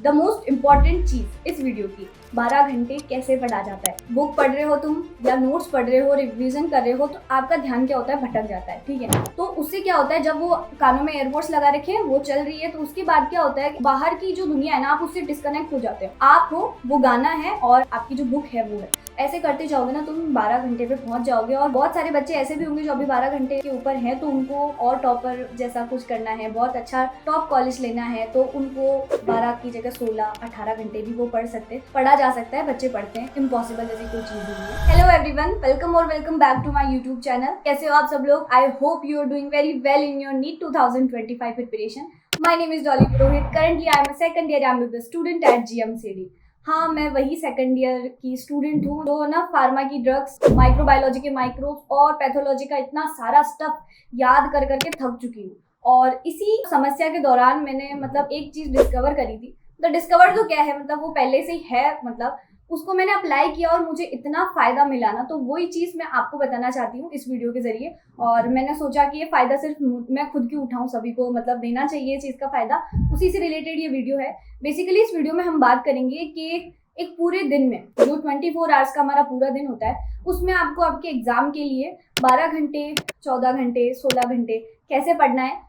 The most important चीज इस video की, 12 घंटे कैसे पढ़ा जाता है। बुक पढ़ रहे हो तुम या नोट्स पढ़ रहे हो, रिवीजन कर रहे हो, तो आपका ध्यान क्या होता है, भटक जाता है। ठीक है, तो उससे क्या होता है, जब वो कानों में एयरपोर्ट्स लगा रखे हैं, वो चल रही है, तो उसके बाद क्या होता है, बाहर की जो दुनिया है ना, आप उससे डिस्कनेक्ट हो जाते हो। आप हो, वो गाना है और आपकी जो बुक है वो है। ऐसे करते जाओगे ना तुम 12 घंटे पे पहुंच जाओगे। और बहुत सारे बच्चे ऐसे भी होंगे जो अभी 12 घंटे के ऊपर हैं, तो उनको और टॉपर जैसा कुछ करना है, बहुत अच्छा टॉप कॉलेज लेना है, तो उनको 12 की जगह 16-18 घंटे भी वो पढ़ सकते हैं। पढ़ा जा सकता है, बच्चे पढ़ते हैं, इम्पॉसिबल जैसी कोई चीज नहीं है। हेलो एवरीवन, वेलकम और welcome back to my YouTube channel. कैसे हो आप सब लोग? I hope you are doing very well in your NEET 2025 preparation. My name is Dolly Purohit. Currently I am a second year MBBS student at GMCD. हाँ, मैं वही second year की student हूँ जो ना फार्मा की ड्रग्स, माइक्रोबायोलॉजी के माइक्रोब्स और पैथोलॉजी का इतना सारा स्टफ याद कर करके थक चुकी हूँ। और इसी समस्या के दौरान मैंने एक चीज डिस्कवर करी थी। तो डिस्कवर तो क्या है, वो पहले से ही है, उसको मैंने अप्लाई किया और मुझे इतना फायदा मिला ना, तो वही चीज मैं आपको बताना चाहती हूँ इस वीडियो के जरिए। और मैंने सोचा कि ये फायदा सिर्फ मैं खुद क्यों उठाऊं, सभी को देना चाहिए चीज का फायदा। उसी से रिलेटेड ये वीडियो है। बेसिकली इस वीडियो में हम बात करेंगे कि एक पूरे दिन में जो 24 आवर्स का हमारा पूरा दिन होता है, उसमें आपको आपके एग्जाम के लिए 12 घंटे, 14 घंटे, 16 घंटे कैसे पढ़ना है।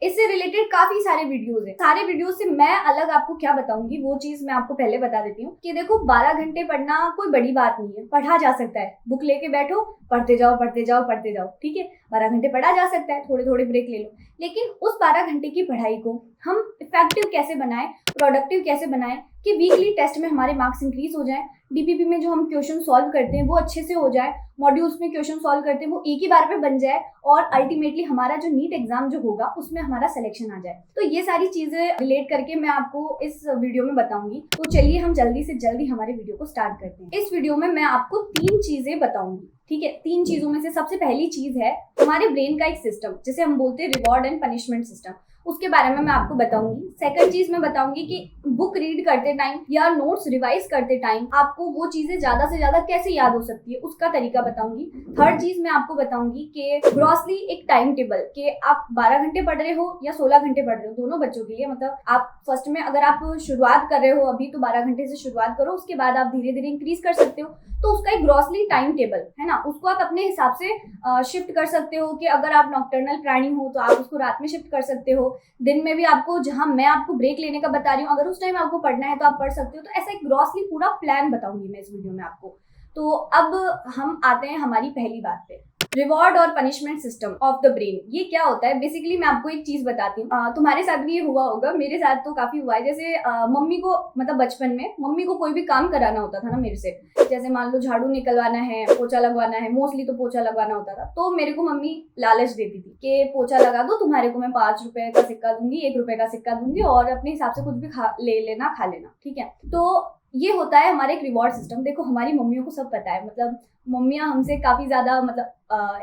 इससे रिलेटेड काफी सारे वीडियोस हैं। सारे वीडियोस से मैं अलग आपको क्या बताऊंगी, वो चीज मैं आपको पहले बता देती हूँ कि देखो, 12 घंटे पढ़ना कोई बड़ी बात नहीं है, पढ़ा जा सकता है। बुक लेके बैठो, पढ़ते जाओ पढ़ते जाओ पढ़ते जाओ। ठीक है, 12 घंटे पढ़ा जा सकता है, थोड़े थोड़े ब्रेक ले लो। लेकिन उस 12 घंटे की पढ़ाई को हम इफेक्टिव कैसे बनाएं, प्रोडक्टिव कैसे बनाएं कि वीकली टेस्ट में हमारे मार्क्स इंक्रीज हो जाए, डीपीपी में जो हम क्वेश्चन सॉल्व करते हैं वो अच्छे से हो जाए, मॉड्यूल्स में क्वेश्चन सॉल्व करते हैं वो एक ही बार पे बन जाए, और अल्टीमेटली हमारा जो नीट एग्जाम जो होगा उसमें हमारा सिलेक्शन आ जाए। तो ये सारी चीजें रिलेट करके मैं आपको इस वीडियो में बताऊंगी। तो चलिए हम जल्दी से जल्दी हमारे वीडियो को स्टार्ट करते हैं। इस वीडियो में मैं आपको 3 चीजें बताऊंगी। ठीक है, 3 चीजों में से सबसे पहली चीज है हमारे ब्रेन का एक सिस्टम, जिसे हम बोलते हैं रिवॉर्ड एंड पनिशमेंट सिस्टम। उसके बारे में मैं आपको बताऊंगी। सेकंड चीज मैं बताऊंगी कि बुक रीड करते टाइम या नोट्स रिवाइज करते टाइम आपको वो चीजें ज्यादा से ज्यादा कैसे याद हो सकती है, उसका तरीका बताऊंगी। थर्ड चीज मैं आपको बताऊंगी कि ग्रॉसली एक टाइम टेबल कि आप 12 घंटे पढ़ रहे हो या 16 घंटे पढ़ रहे हो, दोनों बच्चों के लिए। आप फर्स्ट में अगर आप शुरुआत कर रहे हो अभी, तो 12 घंटे से शुरुआत करो, उसके बाद आप धीरे धीरे इंक्रीज कर सकते हो। तो उसका एक ग्रॉसली टाइम टेबल है ना, उसको आप अपने हिसाब से शिफ्ट कर सकते हो कि अगर आप नॉक्टर्नल प्राणी हो तो आप उसको रात में शिफ्ट कर सकते हो। दिन में भी आपको, जहां मैं आपको ब्रेक लेने का बता रही हूँ, अगर उस टाइम आपको पढ़ना है तो आप पढ़ सकते हो। तो ऐसा एक ग्रॉसली पूरा प्लान बताऊंगी मैं इस वीडियो में आपको। तो अब हम आते हैं हमारी पहली बात पे, रिवॉर्ड और punishment system of the brain. ये क्या होता है? बेसिकली मैं आपको एक चीज बताती हूँ, तुम्हारे साथ भी ये हुआ होगा, मेरे साथ तो काफी हुआ है। जैसे मम्मी को बचपन में मम्मी को कोई भी काम कराना होता था ना मेरे से, जैसे मान लो झाड़ू निकलवाना है, पोछा लगवाना है, मोस्टली तो पोछा लगवाना होता था, तो मेरे को मम्मी लालच देती थी कि पोछा लगा दो, तुम्हारे को मैं 5 रुपए का सिक्का दूंगी, 1 रुपए का सिक्का दूंगी, और अपने हिसाब से कुछ भी ले लेना, खा लेना। ठीक है, तो ये होता है हमारे एक रिवॉर्ड सिस्टम। देखो, हमारी मम्मियों को सब पता है, मम्मियाँ हमसे काफी ज्यादा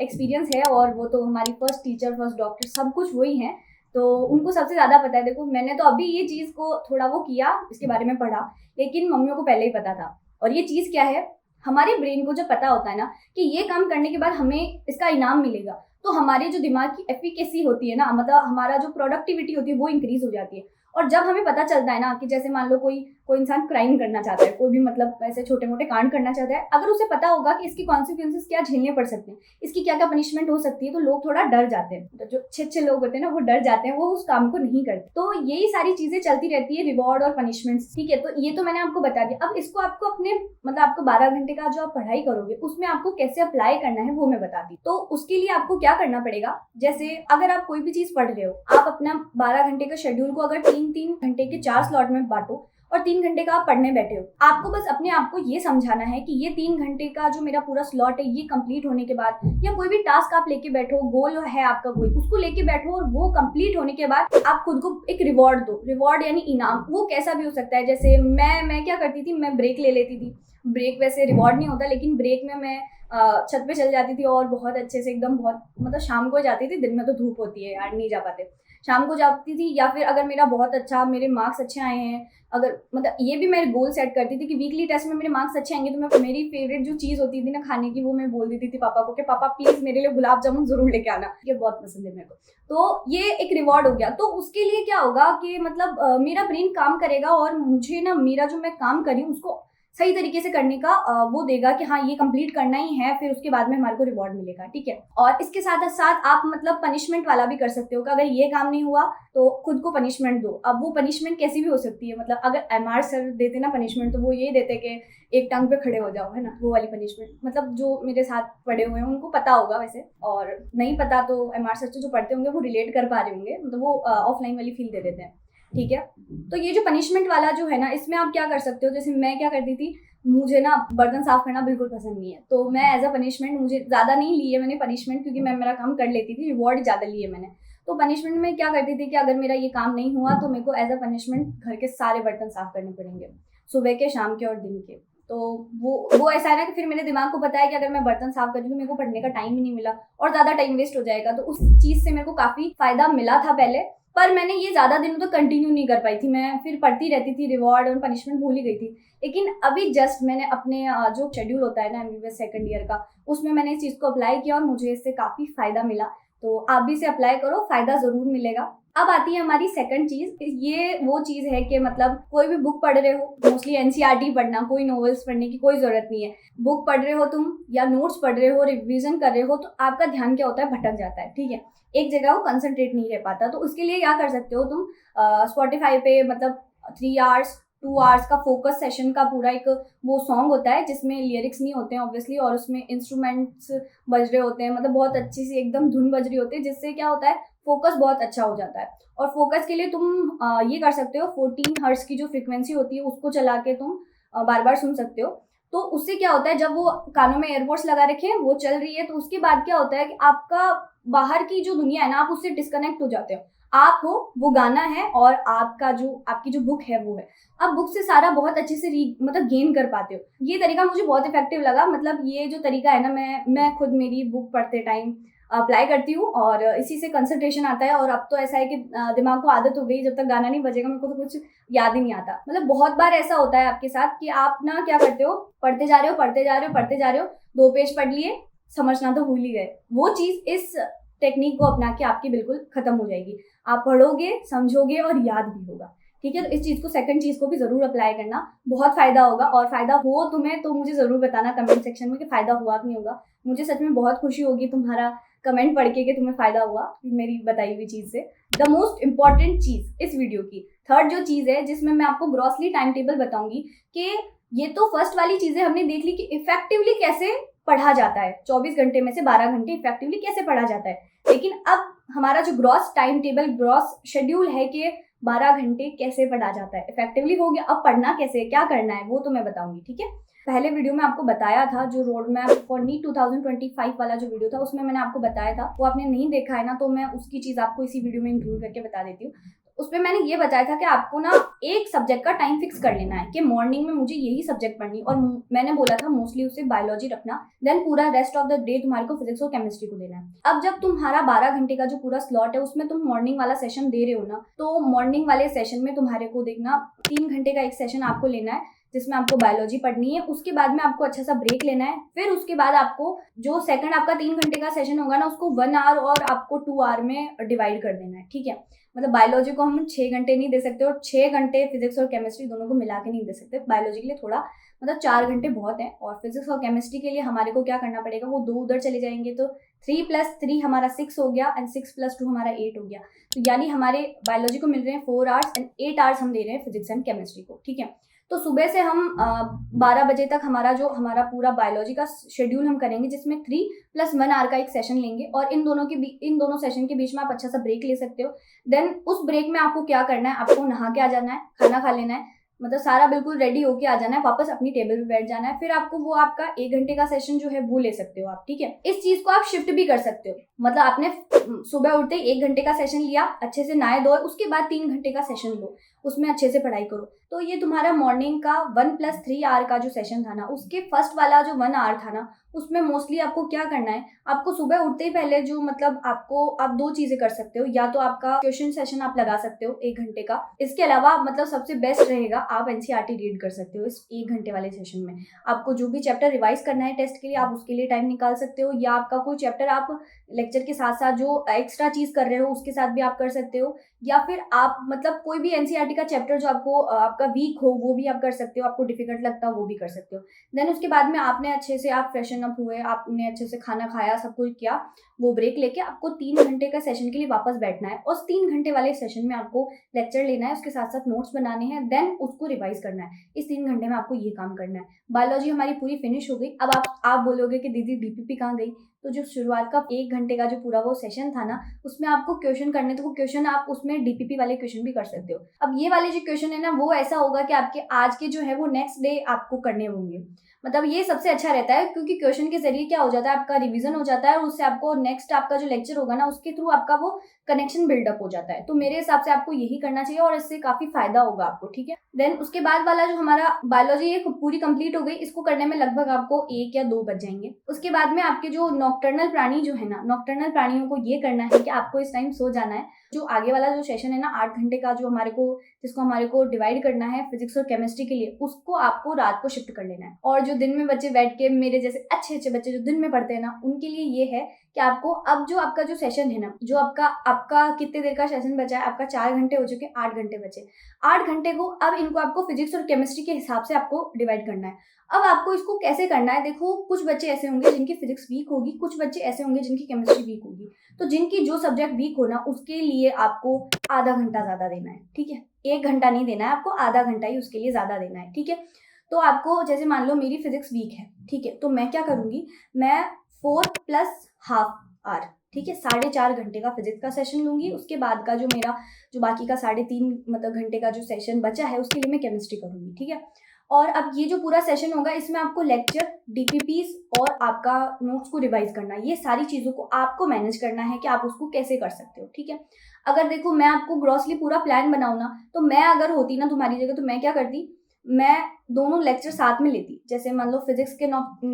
एक्सपीरियंस है, और वो तो हमारी फर्स्ट टीचर, फर्स्ट डॉक्टर, सब कुछ वही है, तो उनको सबसे ज्यादा पता है। देखो, मैंने तो अभी ये चीज को थोड़ा वो किया, इसके बारे में पढ़ा, लेकिन मम्मियों को पहले ही पता था। और ये चीज क्या है, हमारे ब्रेन को जब पता होता है ना कि ये काम करने के बाद हमें इसका इनाम मिलेगा, तो हमारे जो दिमाग की एफिकेसी होती है ना, हमारा जो प्रोडक्टिविटी होती है वो इंक्रीज हो जाती है। और जब हमें पता चलता है ना कि जैसे मान लो कोई इंसान क्राइम करना चाहता है, कोई भी ऐसे छोटे मोटे कांड करना चाहता है, अगर उसे पता होगा कि इसकी कॉन्सिक्वेंसेस क्या झेलने पड़ सकते हैं, इसकी क्या क्या पनिशमेंट हो सकती है, तो लोग थोड़ा डर जाते हैं। तो जो अच्छे लोग होते हैं ना, वो डर जाते हैं, वो उस काम को नहीं करते। तो यही सारी चीजें चलती रहती है, रिवॉर्ड और पनिशमेंट। ठीक है, तो ये तो मैंने आपको बता दिया। अब इसको आपको अपने आपको 12 घंटे का जो आप पढ़ाई करोगे उसमें आपको कैसे अप्लाई करना है वो मैं बताती। तो उसके लिए आपको क्या करना पड़ेगा, जैसे अगर आप कोई भी चीज पढ़ रहे हो, आप अपना 12 घंटे का शेड्यूल को अगर 3-3 घंटे के 4 स्लॉट में बांटो, और 3 घंटे का आप पढ़ने बैठे हो, आपको बस अपने आप को ये समझाना है कि ये 3 घंटे का जो मेरा पूरा स्लॉट है, ये कंप्लीट होने के बाद, या कोई भी टास्क आप लेके बैठो, गोल है आपका कोई, उसको लेके बैठो, और वो कंप्लीट होने के बाद आप खुद को एक रिवॉर्ड दो। रिवॉर्ड यानी इनाम, वो कैसा भी हो सकता है। जैसे मैं क्या करती थी, मैं ब्रेक ले लेती थी। ब्रेक वैसे रिवॉर्ड नहीं होता, लेकिन ब्रेक में मैं छत पे चल जाती थी, और बहुत अच्छे से एकदम, बहुत शाम को जाती थी, दिन में तो धूप होती है यार, नहीं जा पाते। शाम को जाती थी, या फिर अगर मेरा बहुत अच्छा मेरे मार्क्स अच्छे आए हैं, अगर मतलब ये भी मैं गोल सेट करती थी कि वीकली टेस्ट में मेरे मार्क्स अच्छे आएंगे तो मैं मेरी फेवरेट जो चीज़ होती थी ना खाने की, वो मैं बोल देती थी पापा को कि पापा प्लीज़ मेरे लिए गुलाब जामुन ज़रूर लेके आना, ये बहुत पसंद है मेरे को। तो ये एक रिवॉर्ड हो गया। तो उसके लिए क्या होगा कि मतलब मेरा ब्रेन काम करेगा और मुझे ना मेरा जो मैं काम कर रही हूँ उसको सही तरीके से करने का वो देगा कि हाँ ये कंप्लीट करना ही है, फिर उसके बाद में हमारे को रिवॉर्ड मिलेगा, ठीक है। और इसके साथ साथ आप मतलब पनिशमेंट वाला भी कर सकते हो कि अगर ये काम नहीं हुआ तो खुद को पनिशमेंट दो। अब वो पनिशमेंट कैसी भी हो सकती है, मतलब अगर एमआर सर देते ना पनिशमेंट तो वो ये देते कि एक टांग पे खड़े हो जाओ, है ना, वो वाली पनिशमेंट। मतलब जो मेरे साथ पढ़े हुए हैं उनको पता होगा वैसे, और नहीं पता तो एमआर सर से जो पढ़ते होंगे वो रिलेट कर पा रहे होंगे, मतलब वो ऑफलाइन वाली फील दे देते हैं, ठीक है। तो ये जो पनिशमेंट वाला जो है ना, इसमें आप क्या कर सकते हो, जैसे मैं क्या करती थी, मुझे ना बर्तन साफ करना बिल्कुल पसंद नहीं है, तो मैं एज अ पनिशमेंट, मुझे ज़्यादा नहीं ली है मैंने पनिशमेंट क्योंकि मैं मेरा काम कर लेती थी, रिवॉर्ड ज़्यादा लिए मैंने। तो पनिशमेंट में क्या करती थी कि अगर मेरा ये काम नहीं हुआ तो मेरे को एज अ पनिशमेंट घर के सारे बर्तन साफ करने पड़ेंगे, सुबह के, शाम के और दिन के। तो वो ऐसा है ना कि फिर मेरे दिमाग को पता है कि अगर मैं बर्तन साफ कर रही हूँ तो मेरे को पढ़ने का टाइम ही नहीं मिला और ज़्यादा टाइम वेस्ट हो जाएगा। तो उस चीज़ से मेरे को काफ़ी फ़ायदा मिला था पहले, पर मैंने ये ज़्यादा दिनों तक कंटिन्यू नहीं कर पाई थी, मैं फिर पढ़ती रहती थी, रिवॉर्ड और पनिशमेंट भूल ही गई थी। लेकिन अभी जस्ट मैंने अपने जो शेड्यूल होता है ना एमबीबीएस सेकंड ईयर का, उसमें मैंने इस चीज़ को अप्लाई किया और मुझे इससे काफ़ी फ़ायदा मिला। तो आप भी इसे अप्लाई करो, फ़ायदा ज़रूर मिलेगा। अब आती है हमारी सेकंड चीज़। ये वो चीज़ है कि मतलब कोई भी बुक पढ़ रहे हो, मोस्टली एनसीईआरटी पढ़ना, कोई नॉवेल्स पढ़ने की कोई ज़रूरत नहीं है। बुक पढ़ रहे हो तुम या नोट्स पढ़ रहे हो, रिविज़न कर रहे हो, तो आपका ध्यान क्या होता है, भटक जाता है, ठीक है। एक जगह वो कंसंट्रेट नहीं रह पाता। तो उसके लिए क्या कर सकते हो तुम, स्पॉटिफाई पे मतलब 3 आवर्स 2 आवर्स का फोकस सेशन का पूरा एक वो सॉन्ग होता है जिसमें लिरिक्स नहीं होते हैं ऑब्वियसली, और उसमें इंस्ट्रूमेंट्स बज रहे होते हैं, मतलब बहुत अच्छी सी एकदम धुन बज रही होती है, जिससे क्या होता है फोकस बहुत अच्छा हो जाता है। और फोकस के लिए तुम ये कर सकते हो, 14 हर्ट्ज की जो फ्रिक्वेंसी होती है उसको चला के तुम बार बार सुन सकते हो। तो उससे क्या होता है, जब वो कानों में एयरपोर्ट्स लगा रखे हैं वो चल रही है, तो उसके बाद क्या होता है कि आपका बाहर की जो दुनिया है ना, आप उससे डिस्कनेक्ट हो जाते हो। आप हो, वो गाना है, और आपकी जो बुक है वो है। आप बुक से सारा बहुत अच्छे से मतलब गेन कर पाते हो। ये तरीका मुझे बहुत इफेक्टिव लगा। मतलब ये जो तरीका है ना, मैं खुद मेरी बुक पढ़ते टाइम अप्लाई करती हूँ और इसी से कंसंट्रेशन आता है। और अब तो ऐसा है कि दिमाग को आदत हो गई, जब तक गाना नहीं बजेगा मेरे को तो कुछ याद ही नहीं आता। मतलब बहुत बार ऐसा होता है आपके साथ कि आप ना क्या करते हो, पढ़ते जा रहे हो पढ़ते जा रहे हो पढ़ते जा रहे हो, 2 पेज पढ़ लिए, समझना तो भूल ही गए। वो चीज़ इस टेक्निक को अपना के आपकी बिल्कुल खत्म हो जाएगी। आप पढ़ोगे, समझोगे और याद भी होगा, ठीक है। तो इस चीज़ को, सेकंड चीज़ को भी ज़रूर अप्लाई करना, बहुत फ़ायदा होगा। और फ़ायदा हो तुम्हें तो मुझे ज़रूर बताना कमेंट सेक्शन में कि फ़ायदा हुआ कि नहीं होगा। मुझे सच में बहुत खुशी होगी तुम्हारा कमेंट पढ़ के कि तुम्हें फ़ायदा हुआ मेरी बताई हुई चीज़ से। द मोस्ट इंपॉर्टेंट चीज़ इस वीडियो की थर्ड जो चीज़ है, जिसमें मैं आपको ग्रॉसली टाइम टेबल बताऊंगी कि ये तो फर्स्ट वाली चीज़ें हमने देख ली कि इफेक्टिवली कैसे पढ़ा जाता है, 24 घंटे में से 12 घंटे इफेक्टिवली कैसे पढ़ा जाता है। लेकिन अब हमारा जो gross time table, gross schedule है कि 12 घंटे कैसे पढ़ा जाता है, इफेक्टिवली हो गया। अब पढ़ना कैसे, क्या करना है, वो तो मैं बताऊंगी, ठीक है। पहले वीडियो में आपको बताया था, जो रोड मैप फॉर नीट 2025 वाला जो वीडियो था, उसमें मैंने आपको बताया था। वो आपने नहीं देखा है ना, तो मैं उसकी चीज़ आपको इसी वीडियो में इंक्लूड करके बता देती हूँ। उसमें मैंने ये बताया था कि आपको ना एक सब्जेक्ट का टाइम फिक्स कर लेना है कि मॉर्निंग में मुझे यही सब्जेक्ट पढ़नी, और मैंने बोला था मोस्टली उसे बायोलॉजी रखना, देन पूरा रेस्ट ऑफ द डे तुम्हारे को फिजिक्स और केमिस्ट्री को देना है। अब जब तुम्हारा 12 घंटे का जो पूरा स्लॉट है उसमें तुम मॉर्निंग वाला सेशन दे रहे हो ना, तो मॉर्निंग वाले सेशन में तुम्हारे को देखना 3 घंटे का एक सेशन आपको लेना है जिसमें आपको बायोलॉजी पढ़नी है। उसके बाद में आपको अच्छा सा ब्रेक लेना है। फिर उसके बाद आपको जो सेकंड आपका 3 घंटे का सेशन होगा ना, उसको 1 आवर और आपको 2 आवर में डिवाइड कर देना है, ठीक है। मतलब बायोलॉजी को हम 6 घंटे नहीं दे सकते और 6 घंटे फिजिक्स और केमिस्ट्री दोनों को मिला के नहीं दे सकते। बायोलॉजी के लिए थोड़ा मतलब 4 घंटे बहुत है, और फिजिक्स और केमिस्ट्री के लिए हमारे को क्या करना पड़ेगा, वो 2 उधर चले जाएंगे, तो 3 + 3 हमारा 6 हो गया, एंड 6 + 2 हमारा 8 हो गया। तो यानी हमारे बायोलॉजी को मिल रहे हैं 4 आवर्स एंड 8 आवर्स हम दे रहे हैं फिजिक्स एंड केमिस्ट्री को, ठीक है। तो सुबह से हम 12 बजे तक हमारा पूरा बायोलॉजी का शेड्यूल हम करेंगे, जिसमें 3 + 1 आवर का एक सेशन लेंगे, और इन दोनों सेशन के बीच में आप अच्छा सा ब्रेक ले सकते हो। देन उस ब्रेक में आपको क्या करना है, आपको नहा के आ जाना है, खाना खा लेना है, मतलब सारा बिल्कुल रेडी होके आ जाना है, वापस अपनी टेबल पे बैठ जाना है। फिर आपको वो आपका 1 घंटे का सेशन जो है वो ले सकते हो आप, ठीक है। इस चीज को आप शिफ्ट भी कर सकते हो, मतलब आपने सुबह उठते ही 1 घंटे का सेशन लिया, अच्छे से नहाए धोए, उसके बाद 3 घंटे का सेशन लो, उसमें अच्छे से पढ़ाई करो। तो ये तुम्हारा मॉर्निंग का 1+3 आवर का जो सेशन था ना, उसके फर्स्ट वाला जो 1 आवर था ना, उसमें मोस्टली आपको क्या करना है, आपको सुबह उठते ही पहले जो मतलब आप 2 चीजें कर सकते हो। या तो आपका क्वेश्चन सेशन आप लगा सकते हो 1 घंटे का। इसके अलावा मतलब सबसे बेस्ट रहेगा आप एनसीईआरटी रीड कर सकते हो इस 1 घंटे वाले सेशन में। आपको जो भी चैप्टर रिवाइज करना है टेस्ट के लिए, आप उसके लिए टाइम निकाल सकते हो। या आपका कोई चैप्टर आप लेक्चर के साथ साथ जो एक्स्ट्रा चीज कर रहे हो उसके साथ भी आप कर सकते हो। या फिर आप मतलब कोई भी एनसीईआरटी का चैप्टर जो आपको आपका वीक हो वो भी आप कर सकते हो, आपको डिफिकल्ट लगता हो वो भी कर सकते हो। देन उसके बाद में आपने अच्छे से आप फ्रेशन अप हुए, आपने अच्छे से खाना खाया, सब कुछ किया, वो ब्रेक लेके आपको 3 घंटे का सेशन के लिए वापस बैठना है। और 3 घंटे वाले सेशन में आपको लेक्चर लेना है, उसके साथ साथ नोट्स बनाने हैं, देन उसको रिवाइज करना है। इस 3 घंटे में आपको ये काम करना है। बायोलॉजी हमारी पूरी फिनिश हो गई। अब आप बोलोगे कि दीदी डीपीपी कहाँ गई? तो जो शुरुआत का 1 घंटे का जो पूरा वो सेशन था ना, उसमें आपको क्वेश्चन करने, तो वो क्वेश्चन आप उसमें डीपीपी वाले क्वेश्चन भी कर सकते हो। अब ये वाले जो क्वेश्चन है ना, वो ऐसा होगा कि आपके आज के जो है वो नेक्स्ट डे आपको करने होंगे। मतलब ये सबसे अच्छा रहता है, क्योंकि क्वेश्चन के जरिए क्या हो जाता है, आपका रिवीजन हो जाता है और उससे आपको नेक्स्ट आपका जो लेक्चर होगा ना, उसके थ्रू आपका वो कनेक्शन बिल्डअप हो जाता है। तो मेरे हिसाब से आपको यही करना चाहिए और इससे काफी फायदा होगा आपको, ठीक है। देन उसके बाद वाला जो हमारा बायोलॉजी ये पूरी कंप्लीट हो गई, इसको करने में लगभग आपको 1 या 2 बज जाएंगे। उसके बाद में आपके जो नॉकटर्नल प्राणी जो है ना, नॉकटर्नल प्राणियों को ये करना है कि आपको इस टाइम सो जाना है। जो आगे वाला जो सेशन है ना 8 घंटे का, जो जिसको हमारे को डिवाइड करना है फिजिक्स और केमिस्ट्री के लिए, उसको आपको रात को शिफ्ट कर लेना है। और जो दिन में बच्चे बैठ के, मेरे जैसे अच्छे बच्चे जो दिन में पढ़ते हैं ना, उनके लिए ये है कि आपको अब जो आपका जो सेशन है ना, जो आपका कितने देर का सेशन बचा है, आपका 4 घंटे हो चुके, 8 घंटे बचे। 8 घंटे को अब इनको आपको फिजिक्स और केमिस्ट्री के हिसाब से आपको डिवाइड करना है। अब आपको इसको कैसे करना है, देखो कुछ बच्चे ऐसे होंगे जिनकी फिजिक्स वीक होगी, कुछ बच्चे ऐसे होंगे जिनकी केमिस्ट्री वीक होगी। तो जिनकी जो सब्जेक्ट वीक हो ना, उसके लिए आपको आधा घंटा ज्यादा देना है, ठीक है। 1 घंटा नहीं देना है आपको, आधा घंटा ही उसके लिए ज्यादा देना है, ठीक है। तो आपको जैसे मान लो मेरी फिजिक्स वीक है, ठीक है, तो मैं क्या करूंगी, मैं 4+½ आवर, ठीक है, 4.5 घंटे का फिजिक्स का सेशन लूंगी। उसके बाद का जो मेरा जो बाकी का 3.5 मतलब घंटे का जो सेशन बचा है, उसके लिए मैं केमिस्ट्री करूंगी, ठीक है। और अब ये जो पूरा सेशन होगा, इसमें आपको लेक्चर, डीपीपीज और आपका नोट्स को रिवाइज करना है। ये सारी चीजों को आपको मैनेज करना है कि आप उसको कैसे कर सकते हो, ठीक है। अगर देखो मैं आपको ग्रॉसली पूरा प्लान बनाऊं ना, तो मैं अगर होती ना तुम्हारी जगह, तो मैं क्या करती, मैं दोनों लेक्चर साथ में लेती। जैसे मान लो फिजिक्स के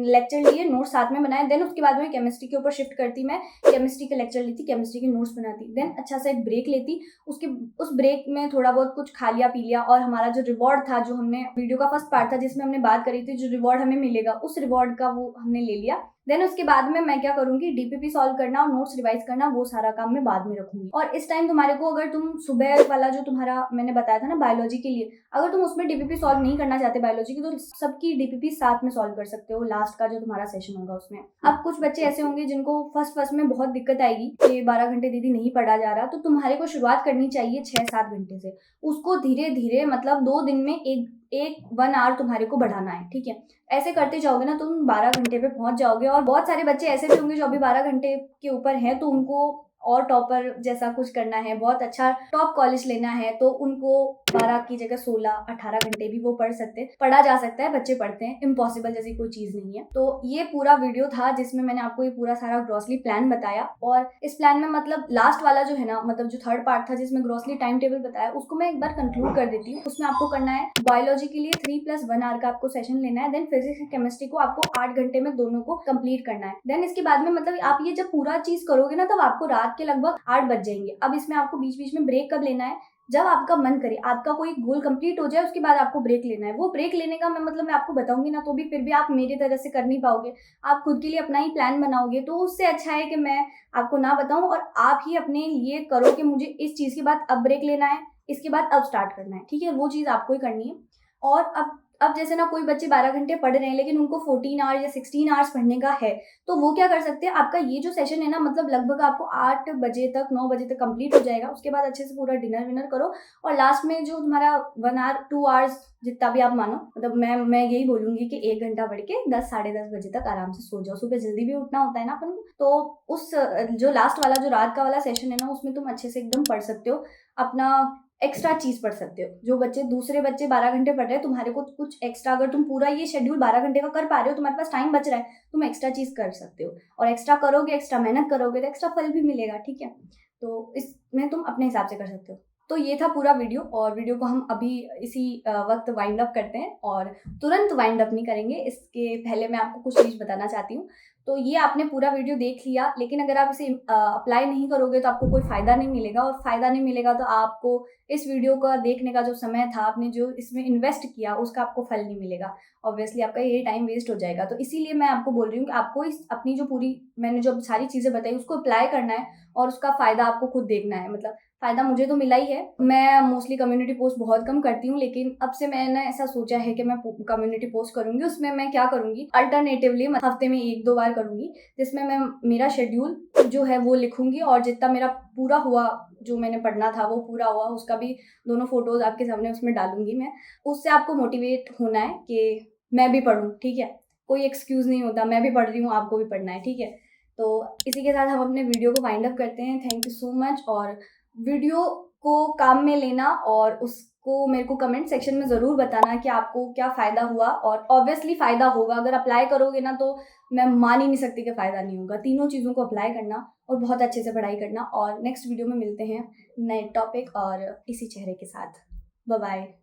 लेक्चर लिए, नोट्स साथ में बनाए, देन उसके बाद में केमिस्ट्री के ऊपर शिफ्ट करती, मैं केमिस्ट्री के लेक्चर लेती, केमिस्ट्री के नोट्स बनाती, देन अच्छा सा एक ब्रेक लेती। उस ब्रेक में थोड़ा बहुत कुछ खा लिया पी लिया, और हमारा जो रिवॉर्ड था, जो हमने वीडियो का फर्स्ट पार्ट था जिसमें हमने बात करी थी, जो रिवॉर्ड हमें मिलेगा, उस रिवॉर्ड का वो हमने ले लिया। देन उसके बाद में मैं क्या करूंगी, डीपीपी सॉल्व करना और नोट्स रिवाइज करना, वो सारा काम मैं बाद में रखूंगी। और इस टाइम तुम्हारे को, अगर तुम सुबह वाला जो तुम्हारा मैंने बताया था ना बायोलॉजी के लिए, अगर तुम उसमें डीपीपी सॉल्व नहीं करना चाहते बायोलॉजी की, तो सबकी डीपीपी साथ में सॉल्व कर सकते हो लास्ट का जो तुम्हारा सेशन होगा उसमें। अब कुछ बच्चे ऐसे होंगे जिनको फर्स्ट में बहुत दिक्कत आएगी कि 12 घंटे दीदी नहीं पढ़ा जा रहा, तो तुम्हारे को शुरुआत करनी चाहिए 6-7 घंटे से। उसको धीरे धीरे मतलब 2 दिन में एक 1 आवर तुम्हारे को बढ़ाना है, ठीक है। ऐसे करते जाओगे ना, तुम 12 घंटे पे पहुंच जाओगे। और बहुत सारे बच्चे ऐसे भी होंगे जो अभी 12 घंटे के ऊपर हैं, तो उनको और टॉपर जैसा कुछ करना है, बहुत अच्छा टॉप कॉलेज लेना है, तो उनको 12 की जगह 16-18 घंटे भी वो पढ़ सकते हैं, पढ़ा जा सकता है, बच्चे पढ़ते हैं, इम्पॉसिबल जैसी कोई चीज नहीं है। तो ये पूरा वीडियो था जिसमें मैंने आपको ये पूरा सारा ग्रॉसली प्लान बताया। और इस प्लान में मतलब लास्ट वाला जो है ना, मतलब जो थर्ड पार्ट था जिसमें ग्रॉसली टाइम टेबल बताया, उसको मैं एक बार कंक्लूड कर देती हूँ। उसमें आपको करना है, बायोलॉजी के लिए 3+1 आवर का आपको सेशन लेना है। देन फिजिक्स एंड केमिस्ट्री को आपको 8 घंटे में दोनों को कंप्लीट करना है। देन इसके बाद में मतलब आप ये जब पूरा चीज करोगे ना, तब आपको रात के लगभग 8 बज जाएंगे। अब इसमें आपको बीच बीच में ब्रेक कब लेना है, जब आपका मन करे, आपका कोई गोल कंप्लीट हो जाए उसके बाद आपको ब्रेक लेना है। वो ब्रेक लेने का मैं आपको बताऊंगी ना, तो भी फिर भी आप मेरी तरह से कर नहीं पाओगे, आप खुद के लिए अपना ही प्लान बनाओगे। तो उससे अच्छा है कि मैं आपको ना बताऊं और आप ही अपने लिए करो कि मुझे इस चीज के बाद अब ब्रेक लेना है, इसके बाद अब स्टार्ट करना है, ठीक है। वो चीज आपको ही करनी है। और अब जैसे ना कोई बच्चे 12 घंटे पढ़ रहे हैं लेकिन उनको 14 आवर्स या 16 आवर्स पढ़ने का है, तो वो क्या कर सकते हैं, आपका ये जो सेशन है ना, मतलब लगभग आपको 8 बजे तक 9 बजे तक कंप्लीट हो जाएगा। उसके बाद अच्छे से पूरा डिनर विनर करो, और लास्ट में जो तुम्हारा 1 आवर 2 आवर्स जितना भी आप मानो, मतलब मैं यही बोलूंगी कि 1 घंटा पढ़ के 10 साढ़े 10 बजे तक आराम से सो जाओ। सुबह जल्दी भी उठना होता है ना अपन को, तो उस जो लास्ट वाला जो रात का वाला सेशन है ना, उसमें तुम अच्छे से एकदम पढ़ सकते हो, अपना एक्स्ट्रा चीज पढ़ सकते हो। जो बच्चे दूसरे बच्चे 12 घंटे पढ़ रहे हैं, तुम्हारे को कुछ एक्स्ट्रा, अगर तुम पूरा ये शेड्यूल 12 घंटे का कर पा रहे हो, तुम्हारे पास टाइम बच रहा है, तुम एक्स्ट्रा चीज कर सकते हो। और एक्स्ट्रा करोगे, एक्स्ट्रा मेहनत करोगे, तो एक्स्ट्रा फल भी मिलेगा, ठीक है। तो इसमें तुम अपने हिसाब से कर सकते हो। तो ये था पूरा वीडियो, और वीडियो को हम अभी इसी वक्त वाइंड अप करते हैं, और तुरंत वाइंड अप नहीं करेंगे, इसके पहले मैं आपको कुछ चीज़ बताना चाहती हूँ। तो ये आपने पूरा वीडियो देख लिया, लेकिन अगर आप इसे अप्लाई नहीं करोगे तो आपको कोई फ़ायदा नहीं मिलेगा, और फ़ायदा नहीं मिलेगा तो आपको इस वीडियो का देखने का जो समय था, आपने जो इसमें इन्वेस्ट किया, उसका आपको फल नहीं मिलेगा। ऑब्वियसली आपका ये टाइम वेस्ट हो जाएगा। तो इसीलिए मैं आपको बोल रही हूँ कि आपको इस अपनी जो पूरी मैंने जो सारी चीज़ें बताई उसको अप्लाई करना है, और उसका फ़ायदा आपको खुद देखना है। मतलब फ़ायदा मुझे तो मिला ही है। मैं मोस्टली कम्युनिटी पोस्ट बहुत कम करती हूँ, लेकिन अब से मैंने ऐसा सोचा है कि मैं कम्युनिटी पोस्ट करूँगी। उसमें मैं क्या करूँगी, अल्टरनेटिवली हफ्ते में 1-2 बार करूँगी, जिसमें मैं मेरा शेड्यूल जो है वो लिखूँगी, और जितना मेरा पूरा हुआ, जो मैंने पढ़ना था वो पूरा हुआ, उसका भी दोनों फ़ोटोज़ आपके सामने उसमें डालूँगी मैं। उससे आपको मोटिवेट होना है कि मैं भी पढूँ, ठीक है? कोई एक्सक्यूज़ नहीं होता, मैं भी पढ़ रही हूँ, आपको भी पढ़ना है, ठीक है? तो इसी के साथ हम अपने वीडियो को वाइंड अप करते हैं। थैंक यू सो मच, और वीडियो को काम में लेना, और उसको मेरे को कमेंट सेक्शन में ज़रूर बताना कि आपको क्या फ़ायदा हुआ, और ऑब्वियसली फ़ायदा होगा। अगर अप्लाई करोगे ना, तो मैं मान ही नहीं सकती कि फ़ायदा नहीं होगा। तीनों चीज़ों को अप्लाई करना और बहुत अच्छे से पढ़ाई करना, और नेक्स्ट वीडियो में मिलते हैं नए टॉपिक और इसी चेहरे के साथ। Bye bye.